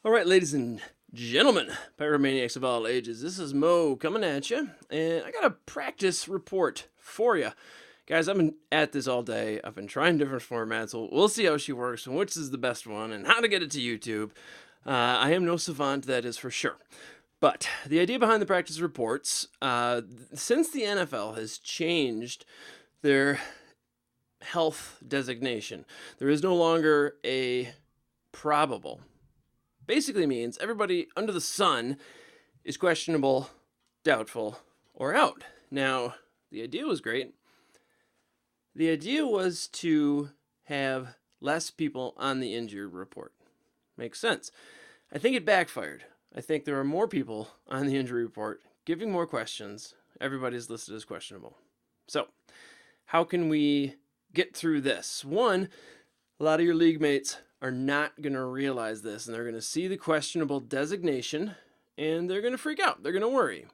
All right, ladies and gentlemen, Pyromaniacs of all ages, this is Mo coming at you, and I got a practice report for you. Guys, I've been at this all day. I've been trying different formats. We'll see how she works and which is the best one and how to get it to YouTube. I am no savant, that is for sure. But the idea behind the practice reports, since the NFL has changed their health designation, there is no longer a probable. Basically means everybody under the sun is questionable, doubtful, or out. Now, the idea was great. The idea was to have less people on the injury report. Makes sense. I think it backfired. I think there are more people on the injury report giving more questions. Everybody's listed as questionable. So, how can we get through this? One, a lot of your league mates are not going to realize this, and they're going to see the questionable designation, and they're going to freak out. They're going to worry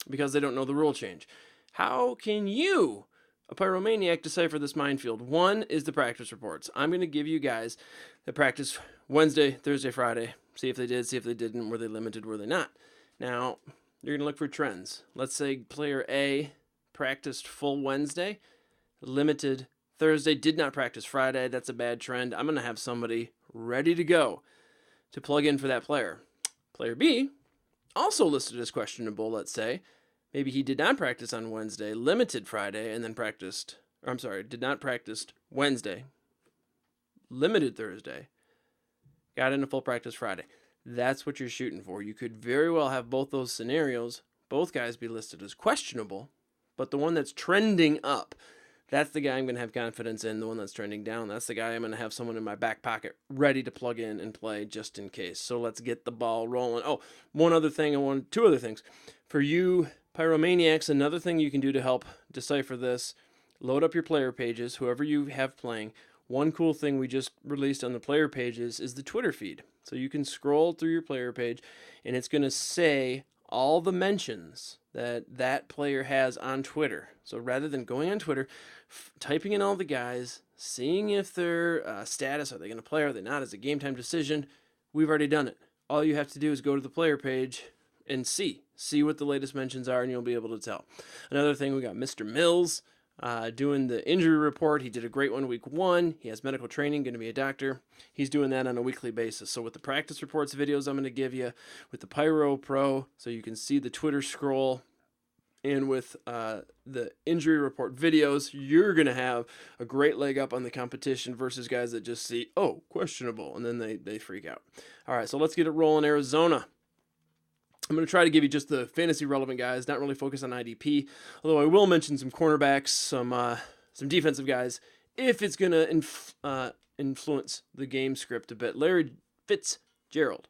because they don't know the rule change. How can you, a pyromaniac, decipher this minefield? One is the practice reports. I'm going to give you guys the practice Wednesday, Thursday, Friday. See if they did, see if they didn't. Were they limited, were they not? Now, you're going to look for trends. Let's say player A practiced full Wednesday, limited Thursday, did not practice Friday. That's a bad trend. I'm going to have somebody ready to go to plug in for that player. Player B, also listed as questionable, let's say. Maybe he did not practice on Wednesday, limited Friday, and then did not practice Wednesday, limited Thursday, got into full practice Friday. That's what you're shooting for. You could very well have both those scenarios, both guys be listed as questionable, but the one that's trending up, that's the guy I'm going to have confidence in. The one that's trending down, that's the guy I'm going to have someone in my back pocket ready to plug in and play just in case. So let's get the ball rolling. Oh, two other things. For you pyromaniacs, another thing you can do to help decipher this, load up your player pages, whoever you have playing. One cool thing we just released on the player pages is the Twitter feed. So you can scroll through your player page, and it's going to say all the mentions that player has on Twitter. So rather than going on Twitter, typing in all the guys, seeing if their status, are they going to play, are they not, as a game time decision, we've already done it. All you have to do is go to the player page and see what the latest mentions are, and you'll be able to tell. Another thing, we got Mr. Mills doing the injury report. He did a great one week 1. He has medical training, going to be a doctor. He's doing that on a weekly basis. So with the practice reports videos I'm going to give you, with the Pyro Pro, so you can see the Twitter scroll, and with the injury report videos, you're going to have a great leg up on the competition versus guys that just see, oh, questionable, and then they freak out. All right, so let's get it rolling, Arizona. I'm going to try to give you just the fantasy relevant guys, not really focus on IDP, although I will mention some cornerbacks, some defensive guys, if it's going to influence the game script a bit. Larry Fitzgerald,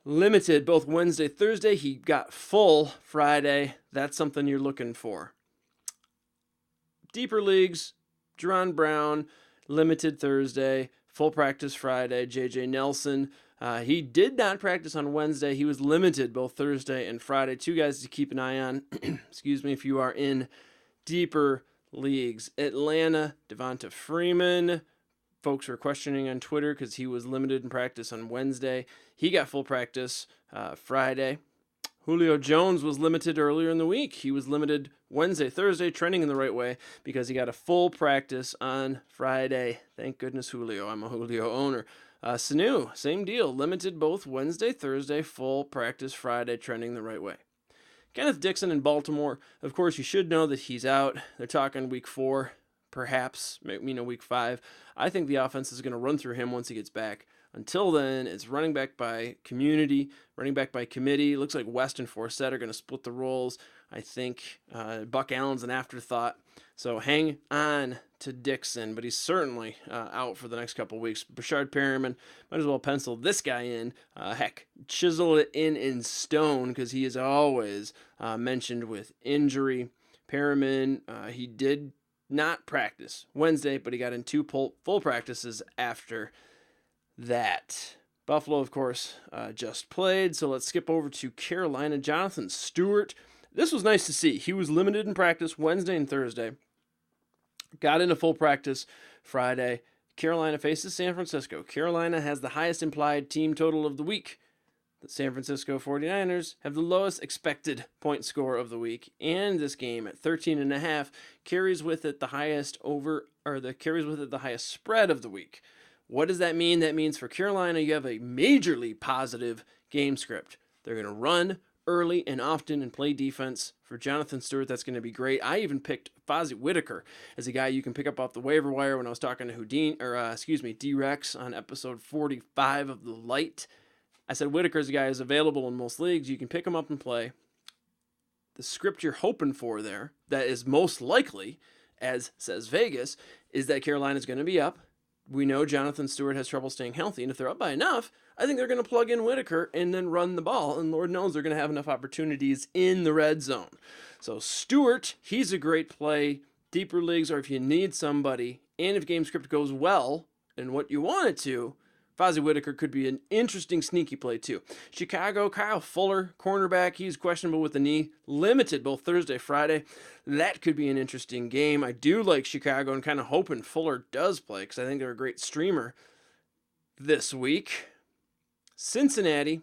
limited both Wednesday, Thursday. He got full Friday. That's something you're looking for. Deeper leagues, Jerron Brown, limited Thursday, full practice Friday. J.J. Nelson, he did not practice on Wednesday. He was limited both Thursday and Friday. Two guys to keep an eye on, excuse me, if you are in deeper leagues. Atlanta, Devonta Freeman. Folks were questioning on Twitter because he was limited in practice on Wednesday. He got full practice Friday. Julio Jones was limited earlier in the week. He was limited Wednesday, Thursday, trending in the right way because he got a full practice on Friday. Thank goodness Julio. I'm a Julio owner. Sanu, same deal. Limited both Wednesday, Thursday, full practice Friday, trending the right way. Kenneth Dixon in Baltimore. Of course, you should know that he's out. They're talking week 4, perhaps, week 5. I think the offense is going to run through him once he gets back. Until then, it's running back by community, running back by committee. Looks like West and Forsett are going to split the roles. I think Buck Allen's an afterthought. So hang on to Dixon, but he's certainly out for the next couple weeks. Brashard Perriman, might as well pencil this guy in. Chisel it in stone because he is always mentioned with injury. Perriman, he did not practice Wednesday, but he got in 2 full practices after that. Buffalo, of course, just played, so let's skip over to Carolina. Jonathan Stewart. This was nice to see. He was limited in practice Wednesday and Thursday. Got into full practice Friday. Carolina faces San Francisco. Carolina has the highest implied team total of the week. The San Francisco 49ers have the lowest expected point score of the week, and this game at 13.5 carries with it the highest spread of the week. What does that mean? That means for Carolina, you have a majorly positive game script. They're going to run early and often and play defense. For Jonathan Stewart, that's going to be great. I even picked Fozzie Whitaker as a guy you can pick up off the waiver wire when I was talking to D-Rex on episode 45 of The Light. I said Whitaker's a guy who's available in most leagues. You can pick him up and play. The script you're hoping for there, that is most likely, as says Vegas, is that Carolina's going to be up. We know Jonathan Stewart has trouble staying healthy, and if they're up by enough, I think they're going to plug in Whitaker and then run the ball, and Lord knows they're going to have enough opportunities in the red zone. So Stewart, he's a great play. Deeper leagues, or if you need somebody, and if game script goes well, and what you want it to, Fozzie Whitaker could be an interesting sneaky play too. Chicago, Kyle Fuller, cornerback, he's questionable with the knee, limited both Thursday, Friday. That could be an interesting game. I do like Chicago and kind of hoping Fuller does play because I think they're a great streamer this week. Cincinnati,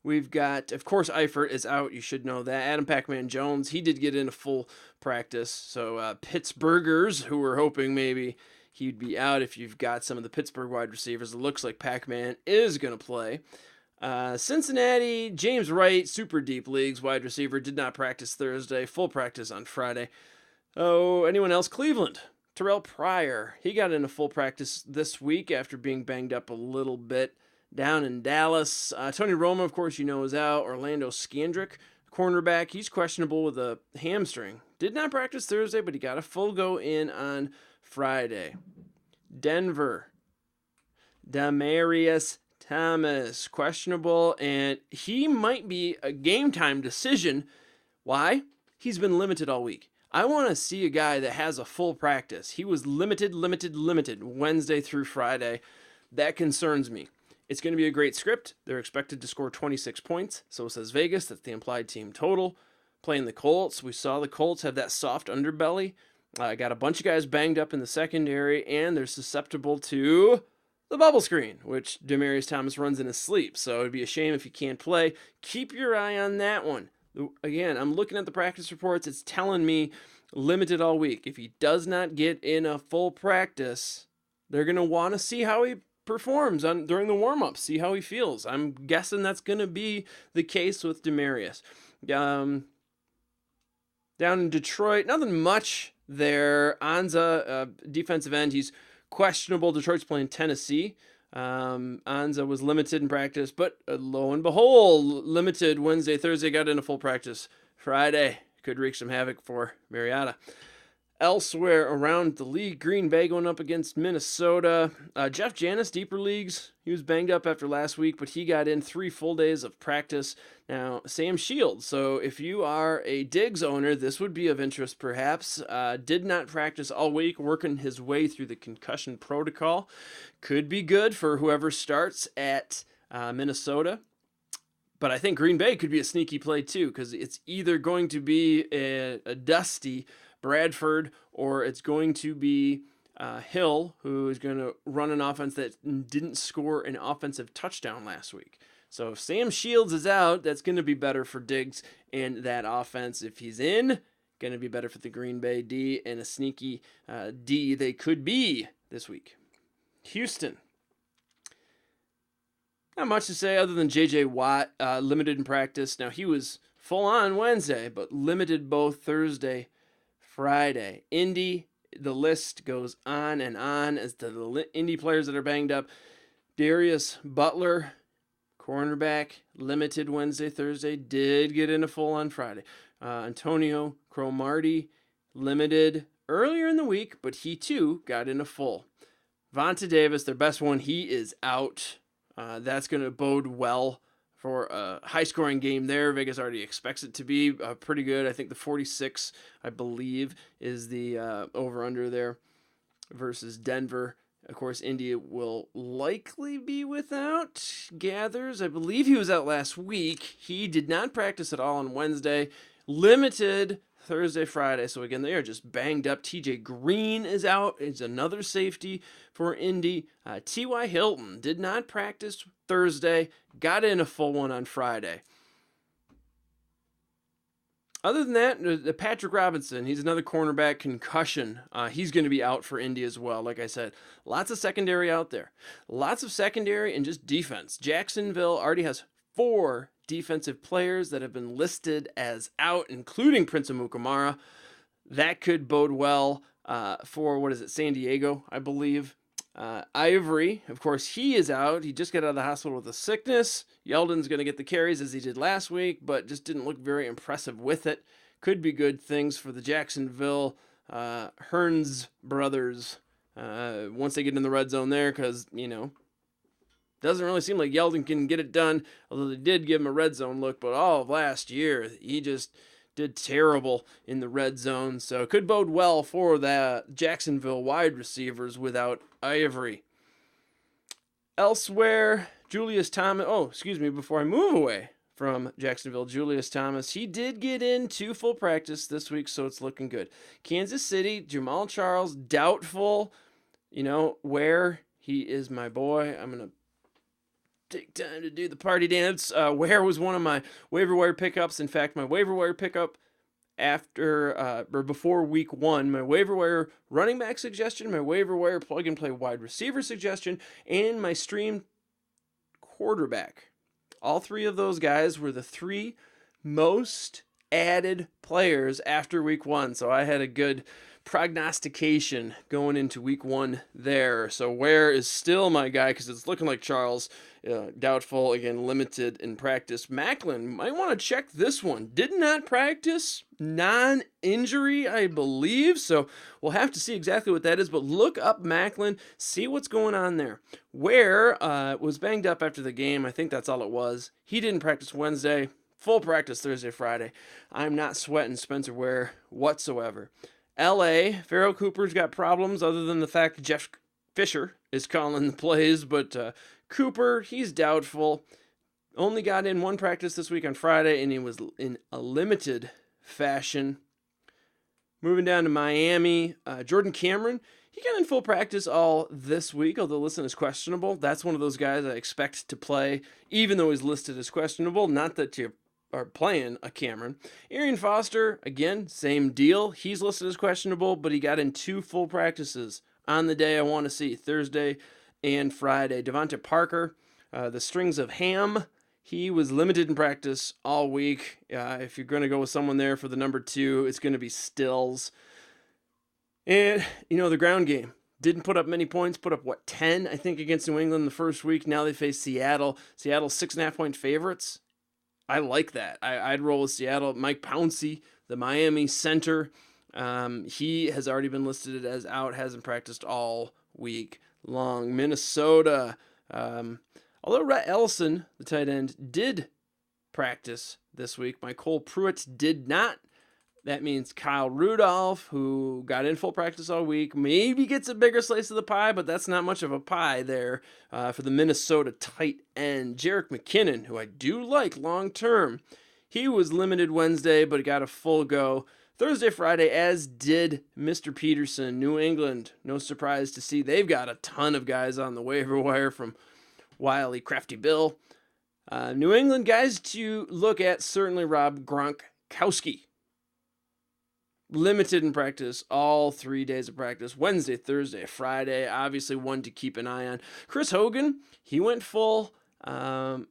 we've got, of course, Eifert is out. You should know that. Adam Pac-Man Jones, he did get into full practice. So Pittsburghers, who were hoping maybe he'd be out if you've got some of the Pittsburgh wide receivers. It looks like Pac-Man is going to play. Cincinnati, James Wright, super deep leagues, wide receiver, did not practice Thursday, full practice on Friday. Oh, anyone else? Cleveland, Terrell Pryor, he got into full practice this week after being banged up a little bit down in Dallas. Tony Romo, of course, you know, is out. Orlando Scandrick, cornerback, he's questionable with a hamstring. Did not practice Thursday, but he got a full go in on Friday. Denver, Demaryius Thomas, questionable, and he might be a game time decision. Why? He's been limited all week. I want to see a guy that has a full practice. He was limited Wednesday through Friday. That concerns me. It's going to be a great script. They're expected to score 26 points. So says Vegas. That's the implied team total. Playing the Colts. We saw the Colts have that soft underbelly. Got a bunch of guys banged up in the secondary, and they're susceptible to the bubble screen, which Demaryius Thomas runs in his sleep. So it'd be a shame if he can't play. Keep your eye on that one. Again, I'm looking at the practice reports. It's telling me limited all week. If he does not get in a full practice, they're going to want to see how he performs during the warm-up, see how he feels. I'm guessing that's going to be the case with Demaryius. Down in Detroit, nothing much there. Anza, defensive end, he's questionable. Detroit's playing Tennessee. Anza was limited in practice, but lo and behold, limited Wednesday, Thursday, got into full practice Friday. Could wreak some havoc for Mariota. Elsewhere around the league, Green Bay going up against Minnesota. Jeff Janis, deeper leagues, he was banged up after last week, but he got in 3 full days of practice. Now, Sam Shields, so if you are a Diggs owner, this would be of interest perhaps. Did not practice all week, working his way through the concussion protocol. Could be good for whoever starts at Minnesota. But I think Green Bay could be a sneaky play too, because it's either going to be a dusty Bradford, or it's going to be Hill, who is going to run an offense that didn't score an offensive touchdown last week. So if Sam Shields is out, that's going to be better for Diggs and that offense. If he's in, going to be better for the Green Bay D, and a sneaky D they could be this week. Houston. Not much to say other than J.J. Watt, limited in practice. Now, he was full on Wednesday, but limited both Thursday, Friday. Indy, the list goes on and on as to the Indy players that are banged up. Darius Butler, cornerback, limited Wednesday, Thursday, did get in a full on Friday. Antonio Cromartie, limited earlier in the week, but he too got in a full. Vontae Davis, their best one, he is out. That's going to bode well for a high-scoring game there. Vegas already expects it to be pretty good. I think the 46, I believe, is the over-under there versus Denver. Of course, Indy will likely be without Gathers. I believe he was out last week. He did not practice at all on Wednesday. Limited Thursday, Friday. So again, they are just banged up. TJ Green is out. It's another safety for Indy. T.Y. Hilton did not practice Thursday. Got in a full one on Friday. Other than that, Patrick Robinson, he's another cornerback, concussion. He's going to be out for Indy as well. Like I said, lots of secondary out there. Lots of secondary and just defense. Jacksonville already has 4 defensive players that have been listed as out, including Prince Amukamara. That could bode well for, San Diego, I believe. Ivory, of course, he is out. He just got out of the hospital with a sickness. Yeldon's going to get the carries as he did last week, but just didn't look very impressive with it. Could be good things for the Jacksonville Hearns brothers once they get in the red zone there, because, doesn't really seem like Yeldon can get it done, although they did give him a red zone look, but all of last year, he just did terrible in the red zone, so it could bode well for the Jacksonville wide receivers without Ivory. Elsewhere, Julius Thomas, before I move away from Jacksonville, Julius Thomas, he did get into full practice this week, so it's looking good. Kansas City, Jamal Charles, doubtful, where he is my boy. I'm going to take time to do the party dance. Where was one of my waiver wire pickups. In fact, my waiver wire pickup before week 1, my waiver wire running back suggestion, my waiver wire plug and play wide receiver suggestion, and my stream quarterback. All 3 of those guys were the 3 most added players after week 1. So I had a good prognostication going into week 1 there. So Ware is still my guy because it's looking like Charles, doubtful, again, limited in practice. Macklin, might want to check this one. Did not practice, non-injury, I believe. So we'll have to see exactly what that is, but look up Macklin, see what's going on there. Ware was banged up after the game. I think that's all it was. He didn't practice Wednesday. Full practice Thursday, Friday. I'm not sweating Spencer Ware whatsoever. L.A., Farrell Cooper's got problems other than the fact that Jeff Fisher is calling the plays, but Cooper, he's doubtful. Only got in 1 practice this week on Friday, and he was in a limited fashion. Moving down to Miami, Jordan Cameron, he got in full practice all this week, although listed as questionable. That's one of those guys I expect to play, even though he's listed as questionable. Not that you are playing a Cameron. Arian Foster, again, same deal. He's listed as questionable, but he got in 2 full practices on the day I want to see, Thursday and Friday. Devonta Parker, the strings of ham, he was limited in practice all week. If you're going to go with someone there for the number 2, it's going to be Stills. And, the ground game. Didn't put up many points, put up, 10, I think, against New England the first week. Now they face Seattle. Seattle's 6.5-point favorites. I like that. I'd roll with Seattle. Mike Pouncey, the Miami center, he has already been listed as out, hasn't practiced all week long. Minnesota, although Rhett Ellison, the tight end, did practice this week, Cole Pruitt did not. That means Kyle Rudolph, who got in full practice all week, maybe gets a bigger slice of the pie, but that's not much of a pie there for the Minnesota tight end. Jerick McKinnon, who I do like long term, he was limited Wednesday, but got a full go Thursday, Friday, as did Mr. Peterson. New England, no surprise to see they've got a ton of guys on the waiver wire from Wiley, Crafty Bill. New England guys to look at, certainly Rob Gronkowski. Limited in practice, all 3 days of practice, Wednesday, Thursday, Friday, obviously one to keep an eye on. Chris Hogan, he went full. The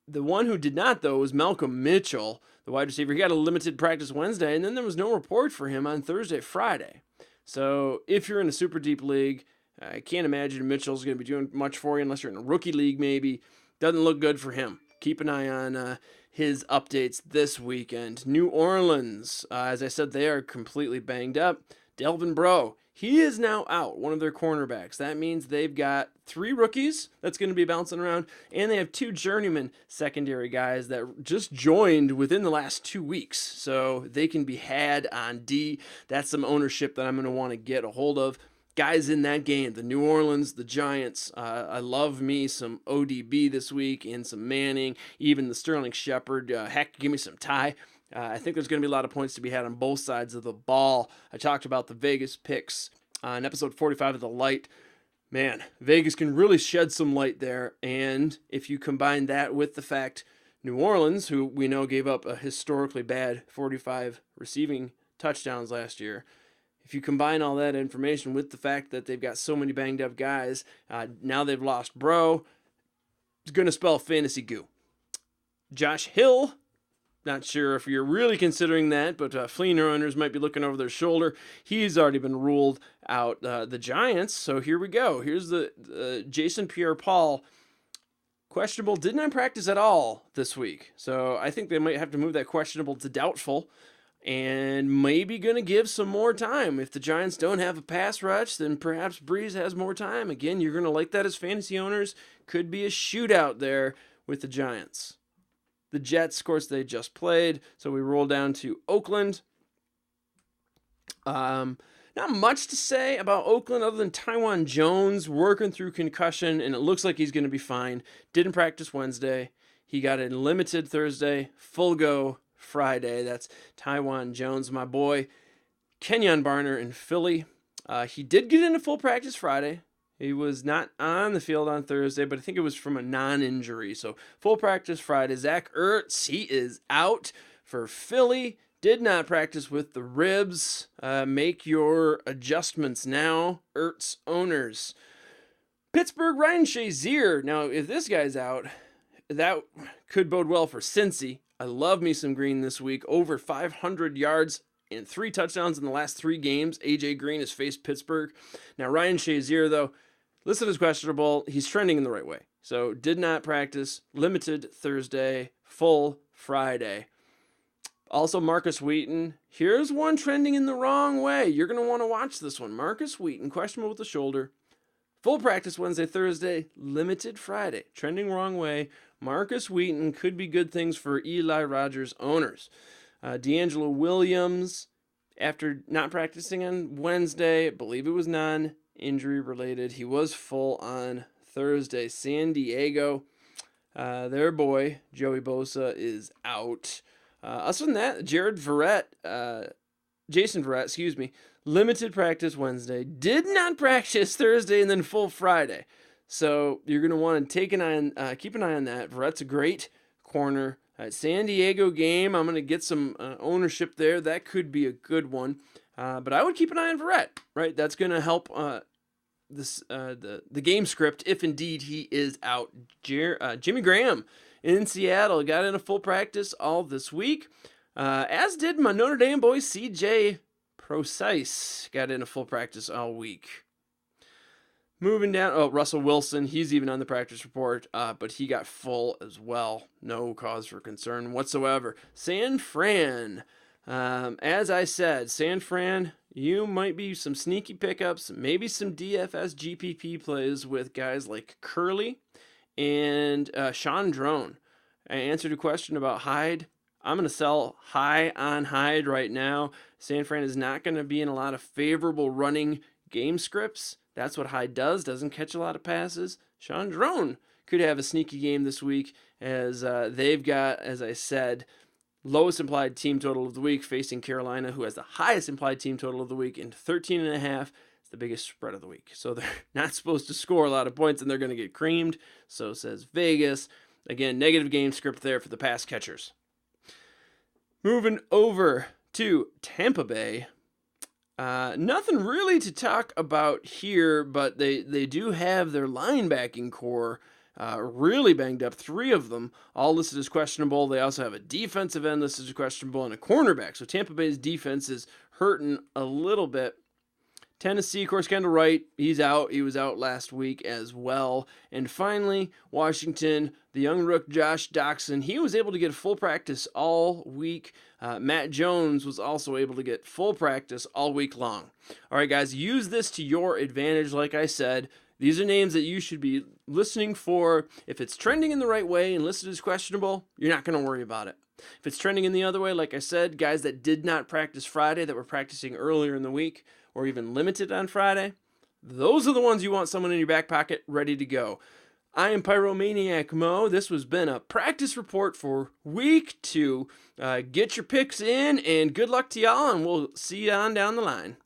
one who did not, though, was Malcolm Mitchell, the wide receiver. He got a limited practice Wednesday, and then there was no report for him on Thursday, Friday. So if you're in a super deep league, I can't imagine Mitchell's going to be doing much for you unless you're in a rookie league maybe. Doesn't look good for him. Keep an eye on his updates this weekend. New Orleans, as I said, they are completely banged up. Delvin Breaux, he is now out, one of their cornerbacks. That means they've got 3 rookies that's going to be bouncing around, and they have 2 journeyman secondary guys that just joined within the last 2 weeks. So they can be had on D. That's some ownership that I'm going to want to get a hold of. Guys in that game, the New Orleans, the Giants, I love me some ODB this week and some Manning, even the Sterling Shepard. Heck, give me some Ty. I think there's going to be a lot of points to be had on both sides of the ball. I talked about the Vegas picks in episode 45 of The Light. Man, Vegas can really shed some light there. And if you combine that with the fact New Orleans, who we know gave up a historically bad 45 receiving touchdowns last year, if you combine all that information with the fact that they've got so many banged up guys, now they've lost Bro, it's going to spell fantasy goo. Josh Hill, not sure if you're really considering that, but Fleener owners might be looking over their shoulder. He's already been ruled out. The Giants, so here we go. Here's the Jason Pierre-Paul. Questionable, did not practice at all this week. So I think they might have to move that questionable to doubtful and maybe going to give some more time. If the Giants don't have a pass rush, then perhaps Breeze has more time. Again, you're going to like that as fantasy owners. Could be a shootout there with the Giants. The Jets, of course, they just played, so we roll down to Oakland. Not much to say about Oakland other than Taiwan Jones working through concussion, and it looks like he's going to be fine. Didn't practice Wednesday. He got in limited Thursday, full go Friday. That's Taiwan Jones, my boy. Kenyon Barner in Philly. He did get into full practice Friday. He was not on the field on Thursday, but I think it was from a non-injury. So full practice Friday. Zach Ertz, he is out for Philly. Did not practice with the ribs. Make your adjustments now, Ertz owners. Pittsburgh, Ryan Shazier. Now, if this guy's out, that could bode well for Cincy. I love me some Green this week. Over 500 yards and 3 touchdowns in the last 3 games. A.J. Green has faced Pittsburgh. Now, Ryan Shazier, though, listed as questionable. He's trending in the right way. So, did not practice. Limited Thursday. Full Friday. Also, Marcus Wheaton. Here's one trending in the wrong way. You're going to want to watch this one. Marcus Wheaton, questionable with the shoulder. Full practice Wednesday, Thursday. Limited Friday. Trending wrong way. Marcus Wheaton could be good things for Eli Rogers owners. D'Angelo Williams, after not practicing on Wednesday, I believe it was non-injury related. He was full on Thursday. San Diego, their boy, Joey Bosa, is out. Other than that, Jason Verrett, limited practice Wednesday, did not practice Thursday, and then full Friday. So you're going to want to keep an eye on that. Verrett's a great corner. San Diego game, I'm going to get some ownership there. That could be a good one. But I would keep an eye on Verrett, right? That's going to help the game script if indeed he is out. Jimmy Graham in Seattle got in a full practice all this week, as did my Notre Dame boy CJ Procise, got in a full practice all week. Moving down, Russell Wilson, he's even on the practice report, but he got full as well. No cause for concern whatsoever. San Fran, as I said, San Fran, you might be some sneaky pickups, maybe some DFS GPP plays with guys like Curley and Sean Drone. I answered a question about Hyde. I'm going to sell high on Hyde right now. San Fran is not going to be in a lot of favorable running game scripts. That's what Hyde does, doesn't catch a lot of passes. Sean Drone could have a sneaky game this week as they've got, as I said, lowest implied team total of the week facing Carolina, who has the highest implied team total of the week in 13.5. It's the biggest spread of the week. So they're not supposed to score a lot of points and they're going to get creamed. So says Vegas. Again, negative game script there for the pass catchers. Moving over to Tampa Bay. Nothing really to talk about here, but they do have their linebacking core really banged up. 3 of them, all listed as questionable. They also have a defensive end listed as questionable and a cornerback. So Tampa Bay's defense is hurting a little bit. Tennessee, of course, Kendall Wright, he's out. He was out last week as well. And finally, Washington, the young rook Josh Doxson, he was able to get full practice all week. Matt Jones was also able to get full practice all week long. All right, guys, use this to your advantage. Like I said, these are names that you should be listening for. If it's trending in the right way and listed as questionable, you're not going to worry about it. If it's trending in the other way, like I said, guys that did not practice Friday that were practicing earlier in the week or even limited on Friday, those are the ones you want someone in your back pocket ready to go. I am Pyromaniac Mo. This has been a practice report for week 2. Get your picks in, and good luck to y'all, and we'll see you on down the line.